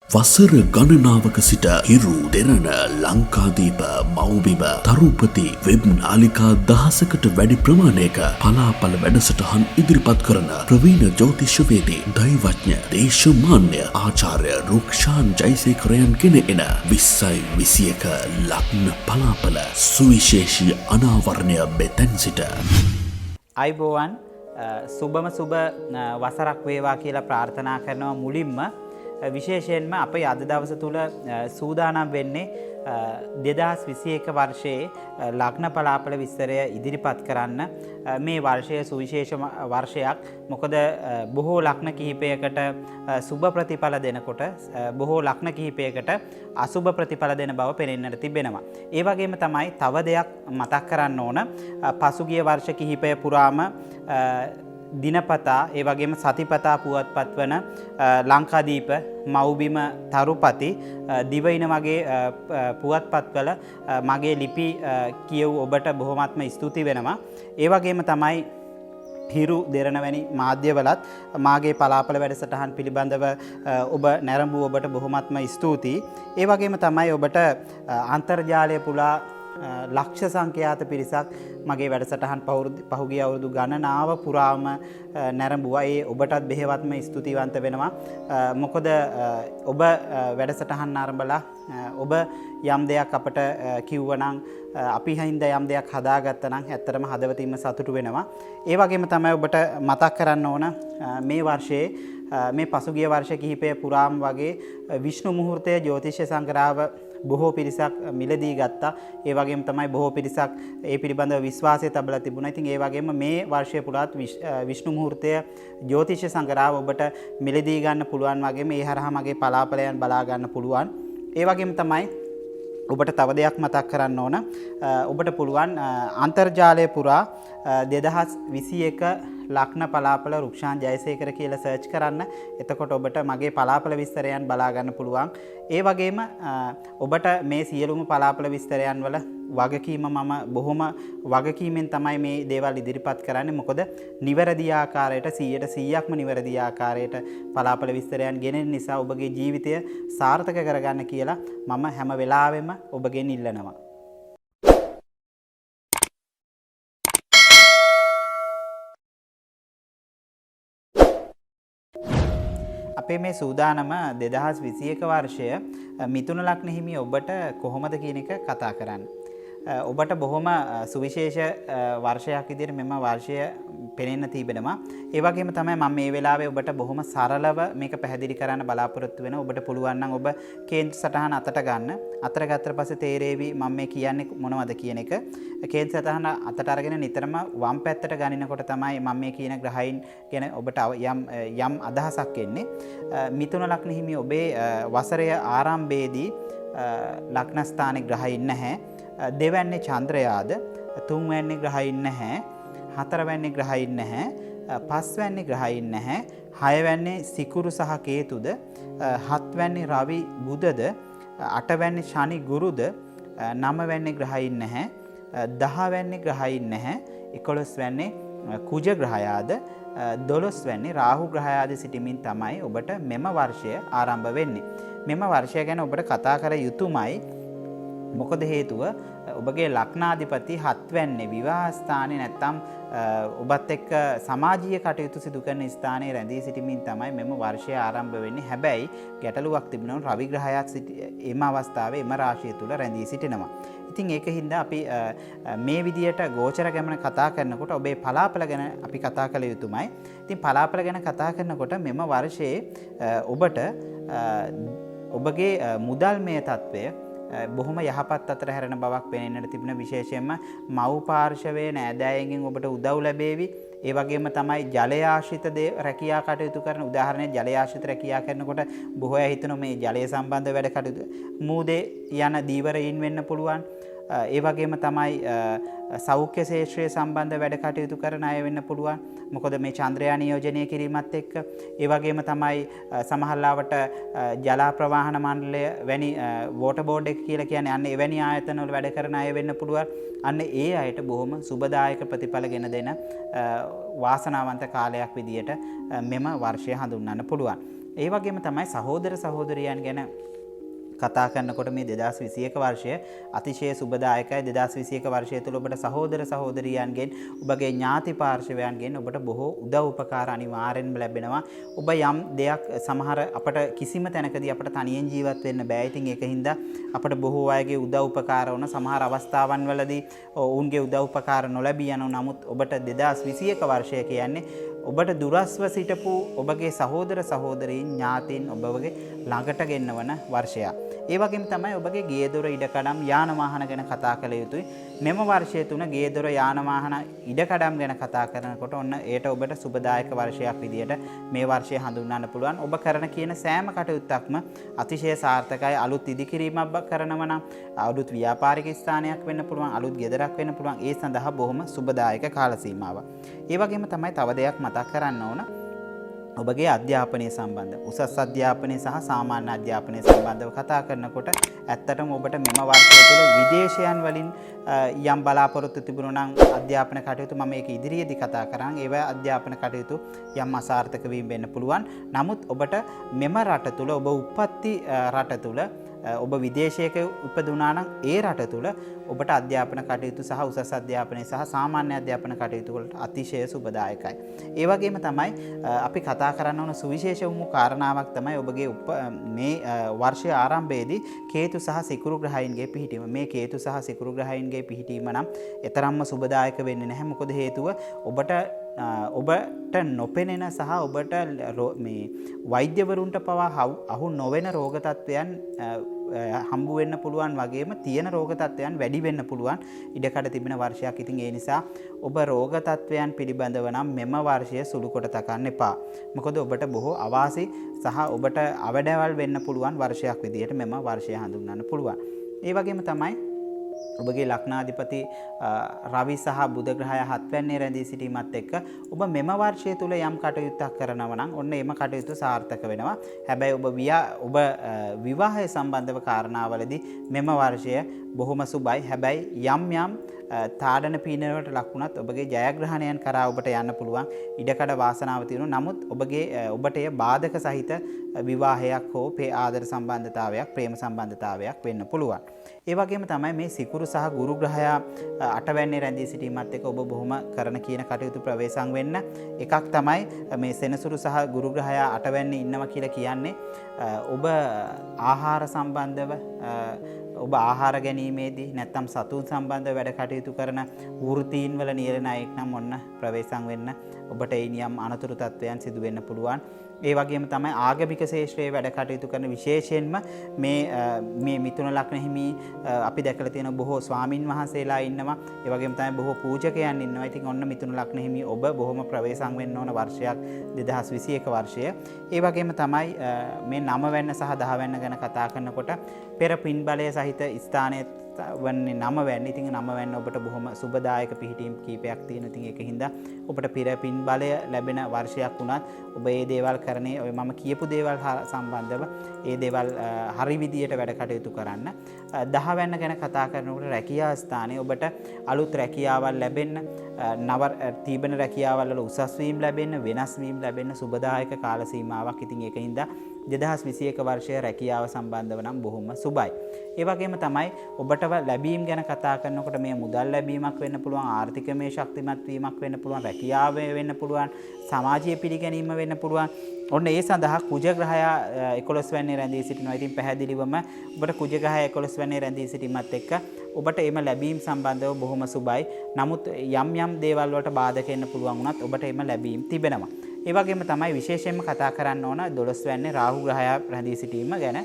වසර ගණනාවක සිට හිරු දෙරණ ලංකාදීප මව්බිම තරුපති වෙබ් නාලිකා දහසකට වැඩි ප්‍රමාණයක පලාපල වැඩසටහන් ඉදිරිපත් කරන ප්‍රවීණ ජ්‍යෝතිෂවේදී දෛවඥ දේශමාන්‍ය ආචාර්ය රුක්ෂාන් ජයසේකරයන් ගෙන එන 2021 ලග්න පලාපල සුවිශේෂී අනාවරණය මෙතැන් සිට අයිබෝවන් සුබම සුබ වසරක් වේවා කියලා ප්‍රාර්ථනා කරනවා මුලින්ම විශේෂයෙන්ම අපේ අද දවස තුල සූදානම් වෙන්නේ 2021 වර්ෂයේ ලග්න පලාපල විස්තරය ඉදිරිපත් කරන්න. මේ වර්ෂය සුවිශේෂ වර්ෂයක්. මොකද බොහෝ ලග්න කිහිපයකට සුබ ප්‍රතිඵල දෙනකොට බොහෝ ලග්න කිහිපයකට අසුබ ප්‍රතිඵල දෙන බව පෙනෙන්නට තිබෙනවා. ඒ වගේම තමයි තව දෙයක් මතක් කරන්න ඕන. පසුගිය වර්ෂ කිහිපය පුරාම දිනපතා ඒ වගේම සතිපතා පුවත්පත් වන ලංකාදීප මව්බිම තරුපති දිවයින වගේ පුවත්පත්වල මගේ ලිපි කියව් ඔබට බොහොමත්ම ස්තුති වෙනවා. ඒ වගේම තමයි හිරු දෙරණ වැනි මාධ්‍යවලත් මාගේ පලාපල වැඩසටහන් පිළිබඳව ඔබ නැරඹූ ඔබට බොහොමත්ම ස්තුතියි. ඒ වගේම තමයි ඔබට අන්තර්ජාලය පුලා ලක්ෂ සංඛ්‍යාත පිරිසක් මගේ වැඩසටහන් පහුගිය අවුරුදු ගණනාව පුරාම නැරඹුවා. ඒ ඔබටත් බෙහෙවත්ම ස්තුතිවන්ත වෙනවා. මොකද ඔබ වැඩසටහන් ආරම්භලා ඔබ යම් දෙයක් අපට කිව්වනම් අපි හින්දා යම් දෙයක් හදාගත්තා නම් ඇත්තටම හදවතින්ම සතුටු වෙනවා. ඒ වගේම තමයි ඔබට මතක් කරන්න ඕන මේ වර්ෂයේ මේ පසුගිය වර්ෂ කිහිපය පුරාම වගේ විෂ්ණු මුහුර්තය ජ්‍යෝතිෂ සංග්‍රහව බොහෝ පිරිසක් මිලදී ගත්තා. ඒ වගේම තමයි බොහෝ පිරිසක් ඒ පිළිබඳව විශ්වාසය තබලා තිබුණා. ඉතින් ඒ වගේම මේ වර්ෂය පුරාත් විෂ්ණු මුහුර්තය ජ්‍යෝතිෂ සංග්‍රහව ඔබට මිලදී ගන්න පුළුවන් වගේම ඒ හරහා මගේ පලාපලයන් බලා ගන්න පුළුවන්. ඒ වගේම තමයි ඔබට තව දෙයක් මතක් කරන්න ඕන. ඔබට පුළුවන් අන්තර්ජාලය පුරා 2021 ලග්න පලාපල රුක්ෂාන් ජයසේකර කියලා සර්ච් කරන්න. එතකොට ඔබට මගේ පලාපල විස්තරයන් බලා ගන්න පුළුවන්. ඒ වගේම ඔබට මේ සියලුම පලාපල විස්තරයන් වල වගකීම මම බොහොම වගකීමෙන් තමයි මේ දේවල් ඉදිරිපත් කරන්නේ. මොකද නිවැරදි ආකාරයට 100%ක්ම නිවැරදි ආකාරයට පලාපල විස්තරයන් ගෙනෙන නිසා ඔබගේ ජීවිතය සාර්ථක කරගන්න කියලා මම හැම වෙලාවෙම ඔබගෙන් ඉල්ලනවා. අපේ මේ සූදානම 2021 වර්ෂය මිථුන ලග්න හිමි ඔබට කොහොමද කියන එක කතා කරන්න. ඔබට බොහොම සුවිශේෂ වර්ෂයක් විදිහට මෙම වර්ෂය පෙනෙන්න තිබෙනවා. ඒ වගේම තමයි මම මේ වෙලාවේ ඔබට බොහොම සරලව මේක පැහැදිලි කරන්න බලාපොරොත්තු වෙනවා. ඔබට පුළුවන් නම් ඔබ කේන්ද්‍ර සටහන අතට ගන්න. අතට ගත්තට පස්සේ තේරෙවි මම මේ කියන්නේ මොනවද කියන එක. කේන්ද්‍ර සටහන අතට අරගෙන නිතරම වම් පැත්තට ගනිනකොට තමයි මම මේ කියන ග්‍රහයින් ගැන ඔබට යම් අදහසක් එන්නේ. මිථුන ලග්න හිමි ඔබේ වසරේ ආරම්භයේදී ලග්න ස්ථානයේ ග්‍රහයින් නැහැ. දෙවැන්නේ චන්ද්‍රයාද, තුන්වැන්නේ ග්‍රහයින් නැහැ, හතරවැන්නේ ග්‍රහයින් නැහැ, පස්වැන්නේ ග්‍රහයින් නැහැ, හයවැන්නේ සිකුරු සහ කේතුද, හත්වැන්නේ රවි බුධද, අටවැන්නේ ශනි ගුරුද, නවවැන්නේ ග්‍රහයින් නැහැ, දහවැන්නේ ග්‍රහයින් නැහැ, 11වැන්නේ කුජ ග්‍රහයාද, 12වැන්නේ රාහු ග්‍රහයාද සිටීමින් තමයි ඔබට මෙම වර්ෂය ආරම්භ වෙන්නේ. මෙම වර්ෂය ගැන ඔබට කතා කර යුතුමයි. මොකද හේතුව ඔබගේ ලග්නාධිපති හත්වැන්නේ විවාහ ස්ථානයේ නැත්තම් ඔබත් එක්ක සමාජීය කටයුතු සිදු කරන ස්ථානයේ රැඳී සිටීමින් තමයි මෙම වර්ෂය ආරම්භ වෙන්නේ. හැබැයි ගැටලුවක් තිබෙනවා රවි ග්‍රහයාත් එම අවස්ථාවේ එම රාශිය තුල රැඳී සිටිනවා. ඉතින් ඒකින්ද අපි මේ විදියට ගෝචර ගමන කතා කරනකොට ඔබේ පලාපල ගැන අපි කතා කළ යුතුමයි. ඉතින් පලාපල ගැන කතා කරනකොට මෙම වර්ෂයේ ඔබට ඔබගේ මුදල්මය තත්ත්වය බොහොම යහපත් අතර හැරෙන බවක් පෙනෙන්නට තිබෙන. විශේෂයෙන්ම මව් පාර්ශවයේ නෑදෑයන්ගෙන් ඔබට උදව් ලැබේවි. ඒ වගේම තමයි ජලය ආශ්‍රිත දේ රැකියා කටයුතු කරන උදාහරණයක් ජලය ආශ්‍රිත රැකියා කරනකොට බොහෝ අය හිතනවා මේ ජලය සම්බන්ධ වැඩ කටයුතු මූදේ යන දීවරයින් වෙන්න පුළුවන්. ඒ වගේම තමයි සෞඛ්‍ය ශාස්ත්‍රයේ සම්බන්ධ වැඩ කටයුතු කරන අය වෙන්න පුළුවන්. මොකද මේ චන්ද්‍රයා නියෝජනය කිරීමත් එක්ක ඒ වගේම තමයි සමහරවිට ජල ප්‍රවාහන මණ්ඩලය වැනි වෝටර් බෝඩ් එක කියලා කියන්නේ අන්න එවැනි ආයතන වල වැඩ කරන අය වෙන්න පුළුවන්. අන්න ඒ අයට බොහොම සුබදායක ප්‍රතිඵල ගෙන දෙන වාසනාවන්ත කාලයක් විදියට මෙම වර්ෂය හඳුන්වන්න පුළුවන්. ඒ වගේම තමයි සහෝදර සහෝදරියන් ගැන කතා කරනකොට මේ 2021 වර්ෂය අතිශය සුබදායකයි. 2021 වර්ෂය තුළ ඔබට සහෝදර සහෝදරියන්ගෙන් ඔබගේ ඥාති පාර්ශවයන්ගෙන් ඔබට බොහෝ උදව් උපකාර අනිවාර්යෙන්ම ලැබෙනවා. ඔබ යම් දෙයක් සමහර අපට කිසිම තැනකදී අපට තනියෙන් ජීවත් වෙන්න බෑ. ඉතින් ඒක හින්දා අපට බොහෝ අයගේ උදව් උපකාර වුණ සමහර අවස්ථාවන් වලදී ඔවුන්ගේ උදව් උපකාර නොලැබී යනවා. නමුත් ඔබට 2021 වර්ෂය කියන්නේ ඔබට දුරස්ව සිටපු ඔබගේ සහෝදර සහෝදරීන් ඥාතීන් ඔබගේ ළඟට ගෙන්නවන වර්ෂයක්. ඒ වගේම තමයි ඔබගේ ගේදොර ඉඩකඩම් යාන වාහන ගැන කතා කළ යුතුයි. මෙම වර්ෂය තුන ගේදොර යාන වාහන ඉඩකඩම් ගැන කතා කරනකොට ඔන්න ඒට ඔබට සුබදායක වර්ෂයක් විදියට මේ වර්ෂය හඳුන්වන්න පුළුවන්. ඔබ කරන කියන සෑම කටයුත්තක්ම අතිශය සාර්ථකයි. අලුත් ඉදිකිරීමක් කරනවා නම් අලුත් ව්‍යාපාරික ස්ථානයක් වෙන්න පුළුවන්, අලුත් ගෙදරක් වෙන්න පුළුවන්. ඒ සඳහා බොහොම සුබදායක කාල සීමාවක්. ඒ වගේම තමයි තව දෙයක් මතක් කරන්න ඕන. ඔබගේ අධ්‍යාපනය සම්බන්ධ උසස් අධ්‍යාපනය සහ සාමාන්‍ය අධ්‍යාපනය සම්බන්ධව කතා කරනකොට ඇත්තටම ඔබට මෙම වර්ෂය තුළ විදේශයන් වලින් යම් බලාපොරොත්තු තිබුණා නම් අධ්‍යාපන කටයුතු මම ඒක ඉදිරියේදී කතා කරා. ඒවා අධ්‍යාපන කටයුතු යම් අසාර්ථක වීම වෙන්න පුළුවන්. නමුත් ඔබට මෙම රට තුළ ඔබ උපත්ති රට තුළ ඔබ විදේශයක උපදුනා නම් ඒ රට තුළ ඔබට අධ්‍යාපන කටයුතු සහ උසස් අධ්‍යාපනය සහ සාමාන්‍ය අධ්‍යාපන කටයුතු වලට අතිශය සුබදායකයි. ඒ වගේම තමයි අපි කතා කරන්න ඕන සුවිශේෂ වූ කාරණාවක් තමයි ඔබගේ මේ වර්ෂයේ ආරම්භයේදී කේතු සහ සිකුරු ග්‍රහයන්ගේ පිහිටීම. මේ කේතු සහ සිකුරු ග්‍රහයන්ගේ පිහිටීම නම් එතරම්ම සුබදායක වෙන්නේ නැහැ. මොකද හේතුව ඔබට නොපෙනෙන සහ ඔබට මේ වෛද්‍යවරුන්ට පවා අහු නොවන රෝග තත්ත්වයන් හම්බු වෙන්න පුළුවන් වගේම තියෙන රෝග තත්ත්වයන් වැඩි වෙන්න පුළුවන් ඉඩකඩ තිබෙන වර්ෂයක්. ඉතින් ඒ නිසා ඔබ රෝග තත්ත්වයන් පිළිබඳව නම් මෙම වර්ෂය සුළු කොට තකන්න එපා. මොකද ඔබට බොහෝ අවාසි සහ ඔබට අවඩවල් වෙන්න පුළුවන් වර්ෂයක් විදිහට මෙම වර්ෂය හඳුන්වන්න පුළුවන්. ඒ වගේම තමයි ඔබගේ ලග්නාධිපති රවි සහ බුධ ග්‍රහය 7 වැන්නේ රැඳී සිටීමත් එක්ක ඔබ මෙම වර්ෂය තුල යම් කටයුත්තක් කරනවා නම් ඔන්න එම කටයුතු සාර්ථක වෙනවා. හැබැයි ඔබ විවාහය සම්බන්ධව කාරණාවලදී මෙම වර්ෂය බොහොම සුබයි. හැබැයි යම් තාඩන පීනරවට ලකුණත් ඔබගේ ජයග්‍රහණයන් කරා ඔබට යන්න පුළුවන් ඉඩකඩ වාසනාව තියෙනවා. නමුත් ඔබට එය බාධක සහිත විවාහයක් හෝ ආදර සම්බන්ධතාවයක් ප්‍රේම සම්බන්ධතාවයක් වෙන්න පුළුවන්. ඒ වගේම තමයි මේ සිකුරු සහ ගුරු ග්‍රහයා 8 වැන්නේ රැඳී සිටීමත් එක්ක ඔබ බොහොම කරන කියන කටයුතු ප්‍රවේශම් වෙන්න. එකක් තමයි මේ සෙනසුරු සහ ගුරු ග්‍රහයා 8 වැන්නේ ඉන්නවා කියලා කියන්නේ ඔබ ආහාර සම්බන්ධව ඔබ ආහාර ගැනීමේදී නැත්නම් සතුන් සම්බන්ධ වැඩ කටයුතු කරන වෘත්තීන් වල නියැලෙන අයෙක් නම් ඔන්න ප්‍රවේශම් වෙන්න ඔබට ඒ නියම් අනතුරු තත්වයන් සිදු වෙන්න පුළුවන්. ඒ වගේම තමයි ආගමික ශාස්ත්‍රයේ වැඩ කටයුතු කරන විශේෂයෙන්ම මේ මිථුන ලග්න හිමි අපි දැකලා තියෙන බොහෝ ස්වාමින් වහන්සේලා ඉන්නවා. ඒ වගේම තමයි බොහෝ පූජකයන් ඉන්නවා. ඉතින් ඔන්න මිථුන ලග්න හිමි ඔබ බොහොම ප්‍රවේශම් වෙන්න ඕන වර්ෂයක් 2021 වර්ෂය. ඒ වගේම තමයි මේ 9 වැන්න සහ 10 වැන්න ගැන කතා කරනකොට පෙර පින් බලය සහිත ස්ථානයේ වන්නේ 9 වැන්න. ඉතින් 9 වැන්න ඔබට බොහොම සුබදායක පිහිටීම් කීපයක් තියෙනවා. ඉතින් ඒක හින්දා ඔබට පෙර පින් බලය ලැබෙන වර්ෂයක් වුණත් ඔබ මේ දේවල් කරන්නේ ඔය මම කියපු දේවල් සම්බන්ධව ඒ දේවල් හරි විදියට වැඩ කටයුතු කරන්න. 10 වැන්න ගැන කතා කරනකොට රැකියා ස්ථානයේ ඔබට අලුත් රැකියාවල් ලැබෙන්න, නව තීබන රැකියාවල් වල උසස් වීම ලැබෙන්න, වෙනස් වීම ලැබෙන්න සුබදායක කාල සීමාවක්. ඉතින් ඒක හින්දා 2021 වර්ෂයේ රැකියාව සම්බන්ධව නම් බොහොම සුබයි. ඒ වගේම තමයි ඔබට ලැබීම් ගැන කතා කරනකොට මේ මුදල් ලැබීමක් වෙන්න පුළුවන්, ආර්ථිකමය ශක්තිමත් වීමක් වෙන්න පුළුවන්, රැකියාව වෙන්න පුළුවන්, සමාජීය පිළිගැනීම වෙන්න පුළුවන්. ඔන්න ඒ සඳහා කුජ ග්‍රහයා 11 වැන්නේ රැඳී සිටිනවා. ඉතින් පැහැදිලිවම ඔබට කුජ ග්‍රහය 11 වැන්නේ රැඳී සිටීමත් එක්ක ඔබට එම ලැබීම් සම්බන්ධව බොහොම සුබයි. නමුත් යම් දේවල් වලට බාධක වෙන්න පුළුවන් වුණත් ඔබට එම ලැබීම් තිබෙනවා. ඒ වගේම තමයි විශේෂයෙන්ම කතා කරන්න ඕන 12 වැන්නේ රාහු ග්‍රහයා රැඳී සිටීම ගැන.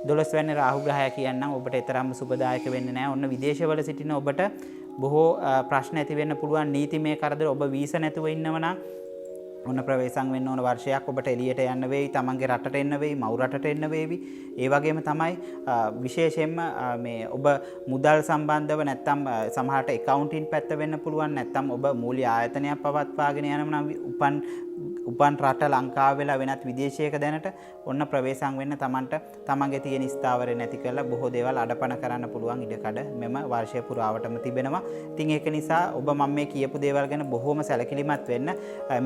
12 වැන්නේ රාහු ග්‍රහයා කියන්නම් ඔබට තරම්ම සුබදායක වෙන්නේ නැහැ. ඔන්න විදේශවල සිටින ඔබට බොහෝ ප්‍රශ්න ඇති වෙන්න පුළුවන්. නීතිමය කරදර ඔබ වීසා නැතුව ඉන්නවනම් ඔන්න ප්‍රවේශම් වෙන්න ඕන වර්ෂයක්. ඔබට එළියට යන්න වෙයි, තමන්ගේ රටට එන්න වෙයි, මව් රටට එන්න වේවි. ඒ වගේම තමයි විශේෂයෙන්ම මේ ඔබ මුදල් සම්බන්ධව නැත්තම් සමහරට accounting පැත්ත වෙන්න පුළුවන්. නැත්තම් ඔබ මූල්‍ය ආයතනයක් පවත්වාගෙන යනවා නම් උපන් රට ලංකාව වෙලා වෙනත් විදේශයක දැනට ඔන්න ප්‍රවේශම් වෙන්න තමන්ට තමන්ගේ තියෙන ස්ථාවරය නැති කරලා බොහෝ දේවල් අඩපණ කරන්න පුළුවන් ඉඩකඩ මෙම වර්ෂය පුරාවටම තිබෙනවා. ඉතින් ඒක නිසා ඔබ මම මේ කියපු දේවල් ගැන බොහොම සැලකිලිමත් වෙන්න.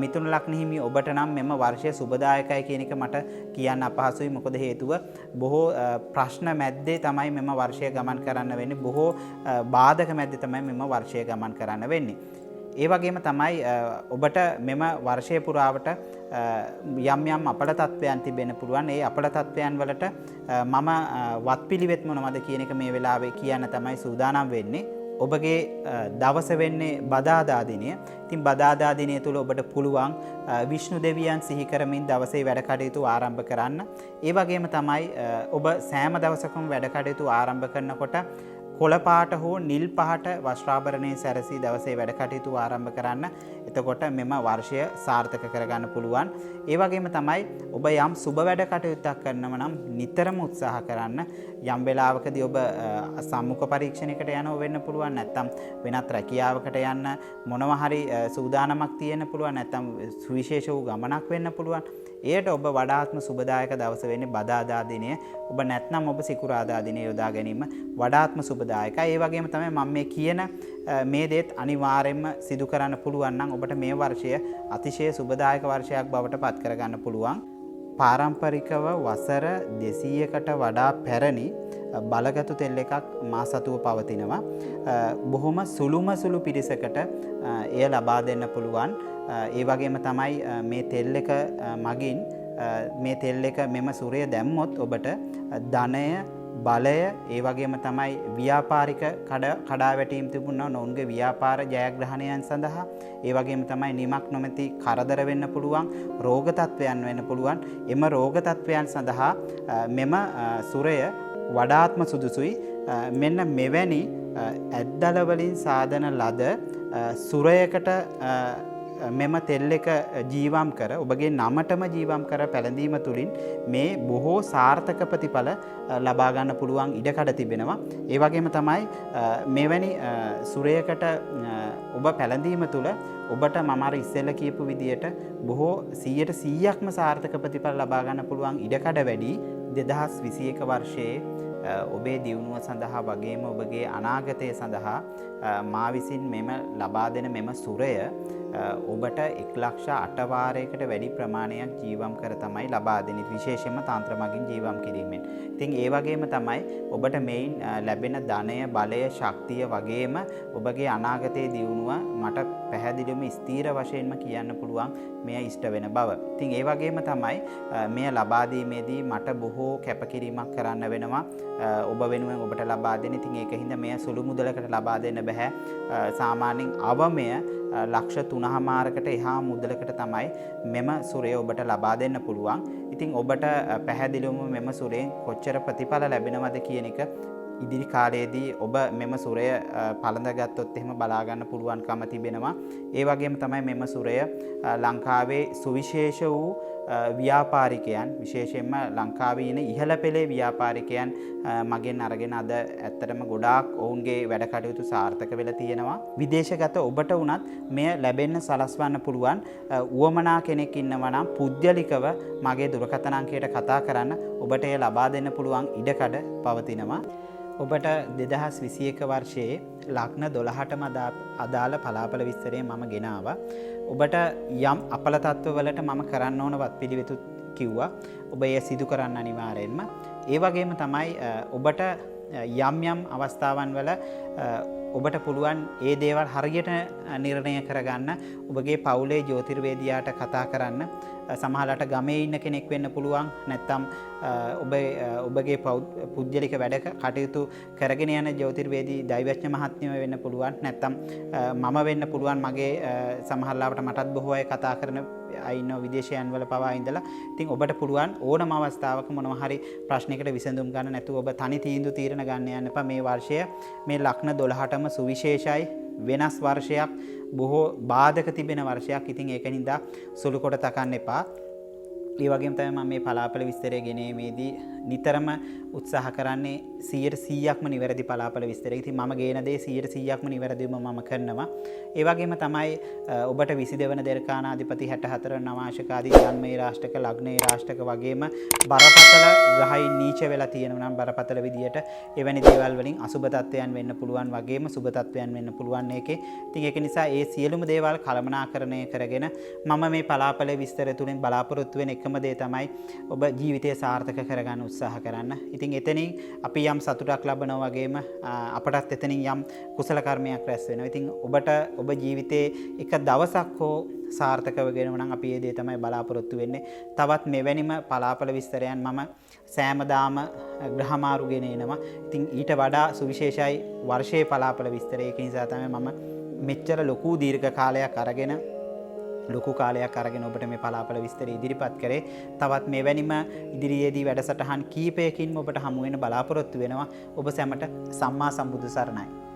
මිථුන ලග්න හිමි ඔබට නම් මෙම වර්ෂය සුබදායකයි කියන එක මට කියන්න අපහසුයි. මොකද හේතුව බොහෝ ප්‍රශ්න මැද්දේ තමයි මෙම වර්ෂය ගමන් කරන්න වෙන්නේ. බොහෝ බාධක මැද්දේ තමයි මෙම වර්ෂය ගමන් කරන්න වෙන්නේ. ඒ වගේම තමයි ඔබට මෙම වර්ෂය පුරාවට යම් යම් අපල තත්ත්වයන් තිබෙන්න පුළුවන්. ඒ අපල තත්ත්වයන් වලට මම වත්පිළිවෙත් මොනවද කියන එක මේ වෙලාවේ කියන්න තමයි සූදානම් වෙන්නේ. ඔබගේ දවස වෙන්නේ බදාදා දිනය. ඉතින් බදාදා දිනය තුල ඔබට පුළුවන් විෂ්ණු දෙවියන් සිහි කරමින් දවසේ වැඩ කටයුතු ආරම්භ කරන්න. ඒ වගේම තමයි ඔබ සෑම දවසකම වැඩ කටයුතු ආරම්භ කරනකොට කොළ පාට හෝ නිල් පහට වස්ත්‍රාභරණයේ සැරසී දවසේ වැඩ කටයුතු ආරම්භ කරන්න. එතකොට මෙම වර්ෂය සාර්ථක කරගන්න පුළුවන්. ඒ වගේම තමයි ඔබ යම් සුබ වැඩ කටයුත්තක් කරනව නම් නිතරම උත්සාහ කරන්න. යම් වෙලාවකදී ඔබ සම්මුඛ පරීක්ෂණයකට යනව වෙන්න පුළුවන්. නැත්නම් වෙනත් රැකියාවකට යන්න මොනවා හරි සූදානමක් තියෙන්න පුළුවන්. නැත්නම් සුවිශේෂ වූ ගමනක් වෙන්න පුළුවන්. එයට ඔබ වඩාත්ම සුබදායක දවස වෙන්නේ බදාදා දිනය. ඔබ නැත්නම් ඔබ සිකුරාදා දිනය යොදා ගැනීම වඩාත්ම සුබදායකයි. ඒ වගේම තමයි මම මේ කියන මේ දේත් අනිවාර්යයෙන්ම සිදු කරන්න පුළුවන් නම් ඔබට මේ වර්ෂය අතිශය සුබදායක වර්ෂයක් බවට පත් කරගන්න පුළුවන්. පාරම්පරිකව වසර 200කට වඩා පැරණි බලගතු තෙල් එකක් මා සතුව පවතිනවා. බොහොම සුළු පිරිසකට එය ලබා දෙන්න පුළුවන්. ඒ වගේම තමයි මේ තෙල් එක මගින් මේ තෙල් එක මෙම සුරය දැම්මොත් ඔබට ධනය බලය ඒ වගේම තමයි ව්‍යාපාරික කඩා වැටීම් තිබුණා නොවුන්ගේ ව්‍යාපාර ජයග්‍රහණයන් සඳහා ඒ වගේම තමයි නිමක් නොමැති කරදර වෙන්න පුළුවන් රෝග තත්වයන් වෙන්න පුළුවන්. එම රෝග තත්වයන් සඳහා මෙම සුරය වඩාත්ම සුදුසුයි. මෙන්න මෙවැනි ඇද්දල වලින් සාදන ලද සුරයකට මෙම තෙල් එක ජීවම් කර ඔබගේ නමටම ජීවම් කර පැළඳීම තුළින් මේ බොහෝ සාර්ථක ප්‍රතිඵල ලබා ගන්න පුළුවන් ඉඩකඩ තිබෙනවා. ඒ වගේම තමයි මෙවැනි සුරයකට ඔබ පැළඳීම තුළ ඔබට මම අර ඉස්සෙල්ලා කියපු විදියට බොහෝ 100%ක්ම සාර්ථක ප්‍රතිඵල ලබා ගන්න පුළුවන් ඉඩකඩ වැඩි. 2021 වර්ෂයේ ඔබේ දියුණුව සඳහා වගේම ඔබගේ අනාගතය සඳහා මා විසින් මෙම ලබා දෙන මෙම සුරය ඔබට 1,08 වාරයකට වැඩි ප්‍රමාණයක් ජීවම් කර තමයි ලබා දෙන්නේ. විශේෂයෙන්ම තාන්ත්‍ර මගින් ජීවම් කිරීමෙන්. ඉතින් ඒ වගේම තමයි ඔබට මේන් ලැබෙන ධනය, බලය, ශක්තිය වගේම ඔබගේ අනාගතයේ දියුණුව මට පැහැදිලිවම ස්ථීර වශයෙන්ම කියන්න පුළුවන් මෙය ඉෂ්ට වෙන බව. ඉතින් ඒ වගේම තමයි මෙය ලබා දීමේදී මට බොහෝ කැපකිරීමක් කරන්න වෙනවා. ඔබ වෙනුවෙන් ඔබට ලබා දෙන්න. ඉතින් ඒකින්ද මෙය සුළු මුදලකට ලබා දෙන්න බෑ. සාමාන්‍යයෙන් අවමය ලක්ෂ 3මාරකට එහා මුදලකට තමයි මෙම සුරය ඔබට ලබා දෙන්න පුළුවන්. ඉතින් ඔබට පැහැදිලිවම මෙම සුරයෙන් කොච්චර ප්‍රතිඵල ලැබෙනවද කියන එක ඉදිරි කාලයේදී ඔබ මෙම සුරය පළඳගත්තොත් එහෙම බලා ගන්න පුළුවන්කම තිබෙනවා. ඒ වගේම තමයි මෙම සුරය ලංකාවේ සුවිශේෂ වූ ව්‍යාපාරිකයන් විශේෂයෙන්ම ලංකාවේ ඉන ඉහළ පෙළේ ව්‍යාපාරිකයන් මගෙන් අරගෙන අද ඇත්තටම ගොඩාක් ඔවුන්ගේ වැඩ කටයුතු සාර්ථක වෙලා තියෙනවා. විදේශගත ඔබට වුණත් මෙය ලැබෙන්න සලස්වන්න පුළුවන්. උවමනා කෙනෙක් ඉන්නවා නම් පුද්ගලිකව මගේ දුරකථන අංකයට කතා කරන්න ඔබට එය ලබා දෙන්න පුළුවන් ඉඩකඩ පවතිනවා. ඔබට 2021 වර්ෂයේ ලග්න 12ටම අදාළ පලාපල විස්තරය මම ගෙනාවා. ඔබට යම් අපල තත්ත්වවලට මම කරන්න ඕන වත්පිළිවෙතු කිව්වා. ඔබ එය සිදු කරන්න අනිවාර්යෙන්ම. ඒ වගේම තමයි ඔබට යම් අවස්ථාවන් වල ඔබට පුළුවන් ඒ දේවල් හරියට නිර්ණය කරගන්න ඔබගේ පවුලේ ජ්‍යොතිර්වේදියාට කතා කරන්න. සමහරවිට ගමේ ඉන්න කෙනෙක් වෙන්න පුළුවන්. නැත්නම් ඔබගේ පුද්ගලික වැඩ කටයුතු කරගෙන යන ජ්‍යොතිර්වේදී දෛවඥ මහත්මිය වෙන්න පුළුවන්. නැත්නම් මම වෙන්න පුළුවන්. මගේ සමහරවිට මටත් බොහෝ අය කතා කරන අය ඉන්නවා විදේශයන් වල පවා ඉඳලා. ඉතින් ඔබට පුළුවන් ඕනම අවස්ථාවක මොනවා හරි ප්‍රශ්නයකට විසඳුම් ගන්න නැතුව ඔබ තනි තීරණ ගන්න යන්න එපා. මේ වර්ෂය මේ ලග්න 12ටම සුවිශේෂයි. වෙනස් වර්ෂයක්. බොහෝ බාධක තිබෙන වර්ෂයක්. ඉතින් ඒකින්ද සුළු කොට තකන්න එපා. ඒ වගේම තමයි මම මේ පලාපල විස්තරය ගෙනීමේදී නිතරම උත්සාහ කරන්නේ 100%ක්ම නිවැරදි පලාපල විස්තරය. ඉතින් මම ගේන දේ 100%ක්ම නිවැරදිවම මම කරනවා. ඒ වගේම තමයි ඔබට 22 වන දෙරකානාධිපති 64 නවාංශකාදී ජන්මේ රාෂ්ටක ලග්නේ රාෂ්ටක වගේම බරපතල ග්‍රහයින් නීච වෙලා තියෙනවා නම් බරපතල විදියට එවැනි දේවල් වලින් අසුබ තත්වයන් වෙන්න පුළුවන් වගේම සුබ තත්වයන් වෙන්න පුළුවන් ඒකේ. ඉතින් ඒක නිසා ඒ සියලුම දේවල් කළමනාකරණය කරගෙන මම මේ පලාපල විස්තර තුලින් බලාපොරොත්තු වෙන එකම දේ තමයි ඔබ ජීවිතය සාර්ථක කරගන්න උත්සාහ කරන්න. ඉතින් එතනින් අපි යම් සතුටක් ලබනවා වගේම අපටත් එතනින් යම් කුසල කර්මයක් රැස් වෙනවා. ඉතින් ඔබට ඔබ ජීවිතේ එක දවසක් හෝ සාර්ථකව ගෙනව නම් අපි ඒ දේ තමයි බලාපොරොත්තු වෙන්නේ. තවත් මෙවැනිම පලාපල විස්තරයන් මම සෑමදාම ග්‍රහමාරු ගෙන එනවා. ඉතින් ඊට වඩා සුවිශේෂයි වර්ෂයේ පලාපල විස්තරය. ඒක නිසා තමයි මම මෙච්චර ලොකු දීර්ඝ කාලයක් අරගෙන ඔබට මේ පලාපල විස්තර ඉදිරිපත් කරේ. තවත් මෙවැනිම ඉදිරියේදී වැඩසටහන් කීපයකින් ඔබට හමු වෙන බලාපොරොත්තු වෙනවා. ඔබ සැමට සම්මා සම්බුදු සරණයි.